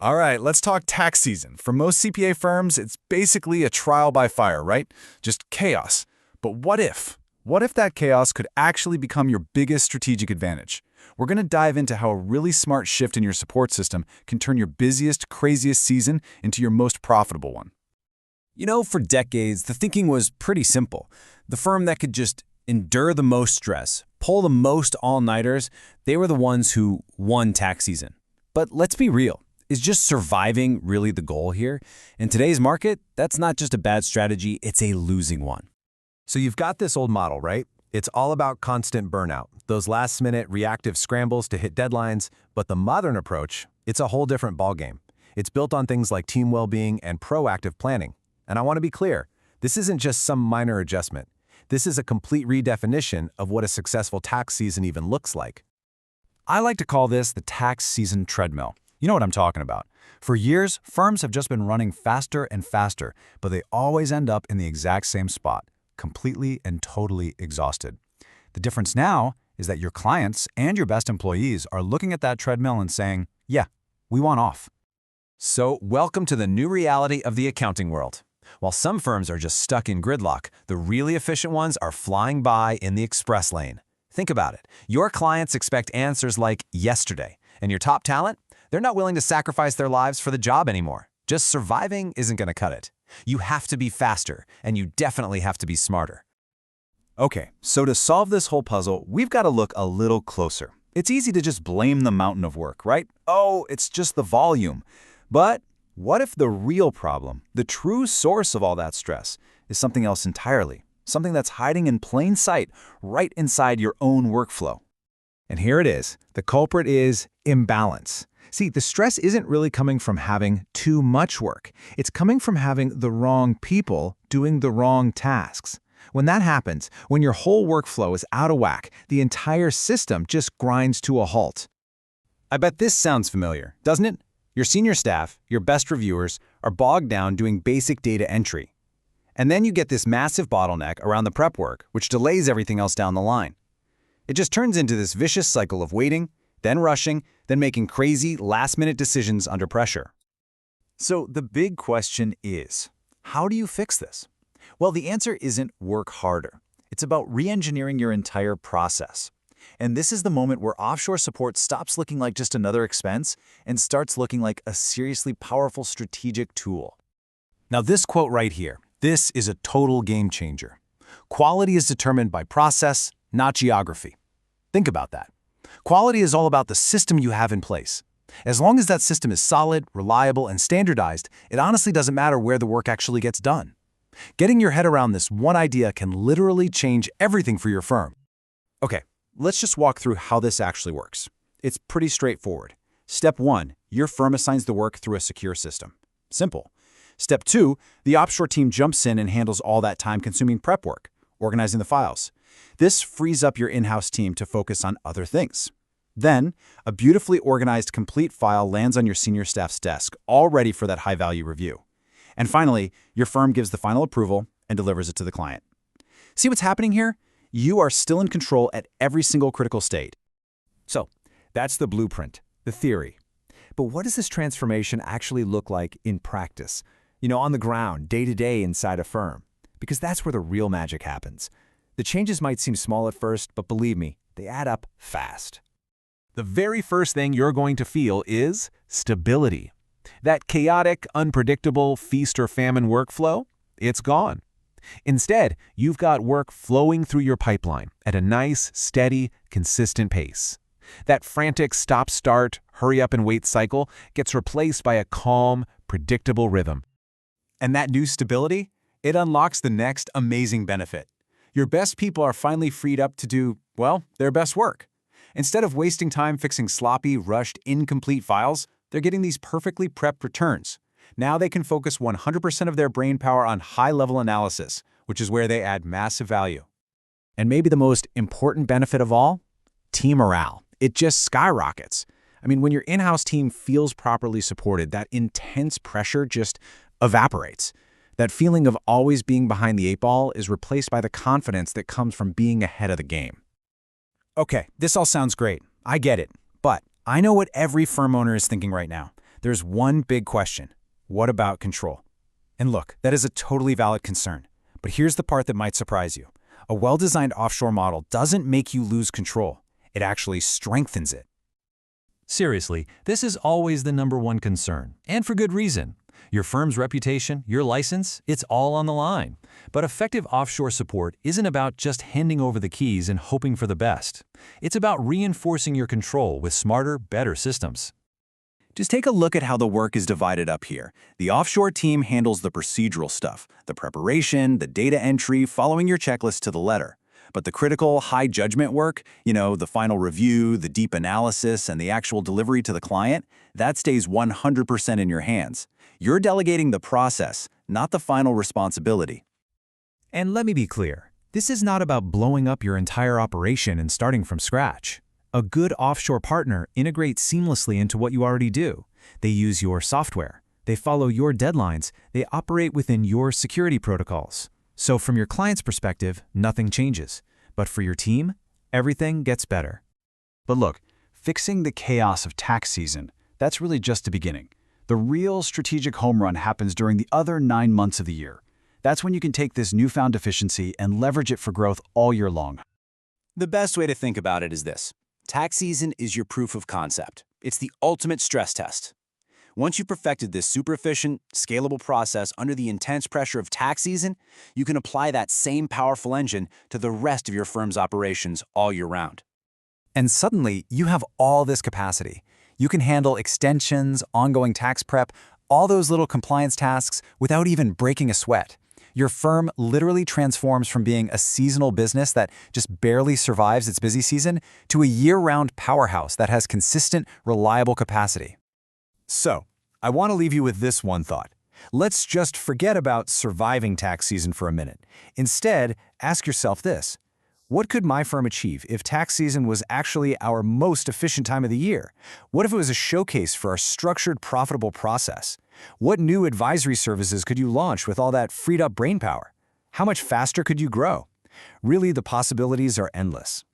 All right, let's talk tax season. For most CPA firms, it's basically a trial by fire, right? Just chaos. But what if? What if that chaos could actually become your biggest strategic advantage? We're going to dive into how a really smart shift in your support system can turn your busiest, craziest season into your most profitable one. You know, for decades, the thinking was pretty simple. The firm that could just endure the most stress, pull the most all-nighters, they were the ones who won tax season. But let's be real. Is just surviving really the goal here? In today's market, that's not just a bad strategy, it's a losing one. So you've got this old model, right? It's all about constant burnout, those last-minute reactive scrambles to hit deadlines, but the modern approach, it's a whole different ballgame. It's built on things like team well-being and proactive planning. And I want to be clear, this isn't just some minor adjustment. This is a complete redefinition of what a successful tax season even looks like. I like to call this the tax season treadmill. You know what I'm talking about. For years, firms have just been running faster and faster, but they always end up in the exact same spot, completely and totally exhausted. The difference now is that your clients and your best employees are looking at that treadmill and saying, yeah, we want off. So welcome to the new reality of the accounting world. While some firms are just stuck in gridlock, the really efficient ones are flying by in the express lane. Think about it. Your clients expect answers like yesterday, and your top talent? They're not willing to sacrifice their lives for the job anymore. Just surviving isn't going to cut it. You have to be faster, and you definitely have to be smarter. Okay, so to solve this whole puzzle, we've got to look a little closer. It's easy to just blame the mountain of work, right? Oh, it's just the volume. But what if the real problem, the true source of all that stress, is something else entirely? Something that's hiding in plain sight right inside your own workflow. And here it is. The culprit is imbalance. See, the stress isn't really coming from having too much work. It's coming from having the wrong people doing the wrong tasks. When that happens, when your whole workflow is out of whack, the entire system just grinds to a halt. I bet this sounds familiar, doesn't it? Your senior staff, your best reviewers, are bogged down doing basic data entry. And then you get this massive bottleneck around the prep work, which delays everything else down the line. It just turns into this vicious cycle of waiting, then rushing, then making crazy, last-minute decisions under pressure. So the big question is, how do you fix this? Well, the answer isn't work harder. It's about re-engineering your entire process. And this is the moment where offshore support stops looking like just another expense and starts looking like a seriously powerful strategic tool. Now this quote right here, this is a total game changer. Quality is determined by process, not geography. Think about that. Quality is all about the system you have in place. As long as that system is solid, reliable, and standardized, it honestly doesn't matter where the work actually gets done. Getting your head around this one idea can literally change everything for your firm. Okay, let's just walk through how this actually works. It's pretty straightforward. Step 1, your firm assigns the work through a secure system. Simple. Step 2, the offshore team jumps in and handles all that time-consuming prep work, organizing the files. This frees up your in-house team to focus on other things. Then, a beautifully organized complete file lands on your senior staff's desk, all ready for that high-value review. And finally, your firm gives the final approval and delivers it to the client. See what's happening here? You are still in control at every single critical state. So, that's the blueprint, the theory. But what does this transformation actually look like in practice? You know, on the ground, day-to-day inside a firm. Because that's where the real magic happens. The changes might seem small at first, but believe me, they add up fast. The very first thing you're going to feel is stability. That chaotic, unpredictable feast or famine workflow, it's gone. Instead, you've got work flowing through your pipeline at a nice, steady, consistent pace. That frantic stop-start, hurry-up-and-wait cycle gets replaced by a calm, predictable rhythm. And that new stability, it unlocks the next amazing benefit. Your best people are finally freed up to do, well, their best work. Instead of wasting time fixing sloppy, rushed, incomplete files, they're getting these perfectly prepped returns. Now they can focus 100% of their brainpower on high-level analysis, which is where they add massive value. And maybe the most important benefit of all? Team morale. It just skyrockets. I mean, when your in-house team feels properly supported, that intense pressure just evaporates. That feeling of always being behind the 8 ball is replaced by the confidence that comes from being ahead of the game. Okay, this all sounds great. I get it. But I know what every firm owner is thinking right now. there's one big question. What about control? And look, that is a totally valid concern. But here's the part that might surprise you. A well-designed offshore model doesn't make you lose control. It actually strengthens it. Seriously, this is always the #1 concern, and for good reason. Your firm's reputation, your license, it's all on the line. But effective offshore support isn't about just handing over the keys and hoping for the best. It's about reinforcing your control with smarter, better systems. Just take a look at how the work is divided up here. The offshore team handles the procedural stuff, the preparation, the data entry, following your checklist to the letter. But the critical, high judgment work, the final review, the deep analysis, and the actual delivery to the client, that stays 100% in your hands. You're delegating the process, not the final responsibility. And let me be clear, this is not about blowing up your entire operation and starting from scratch. A good offshore partner integrates seamlessly into what you already do. They use your software. They follow your deadlines. They operate within your security protocols. So from your client's perspective, nothing changes. But for your team, everything gets better. But look, fixing the chaos of tax season, that's really just the beginning. The real strategic home run happens during the other 9 months of the year. That's when you can take this newfound efficiency and leverage it for growth all year long. The best way to think about it is this. Tax season is your proof of concept. It's the ultimate stress test. Once you've perfected this super efficient, scalable process under the intense pressure of tax season, you can apply that same powerful engine to the rest of your firm's operations all year round. And suddenly, you have all this capacity. You can handle extensions, ongoing tax prep, all those little compliance tasks without even breaking a sweat. Your firm literally transforms from being a seasonal business that just barely survives its busy season to a year-round powerhouse that has consistent, reliable capacity. So, I want to leave you with this one thought. Let's just forget about surviving tax season for a minute. Instead, ask yourself this. What could my firm achieve if tax season was actually our most efficient time of the year? What if it was a showcase for our structured, profitable process? What new advisory services could you launch with all that freed up brainpower? How much faster could you grow? Really, the possibilities are endless.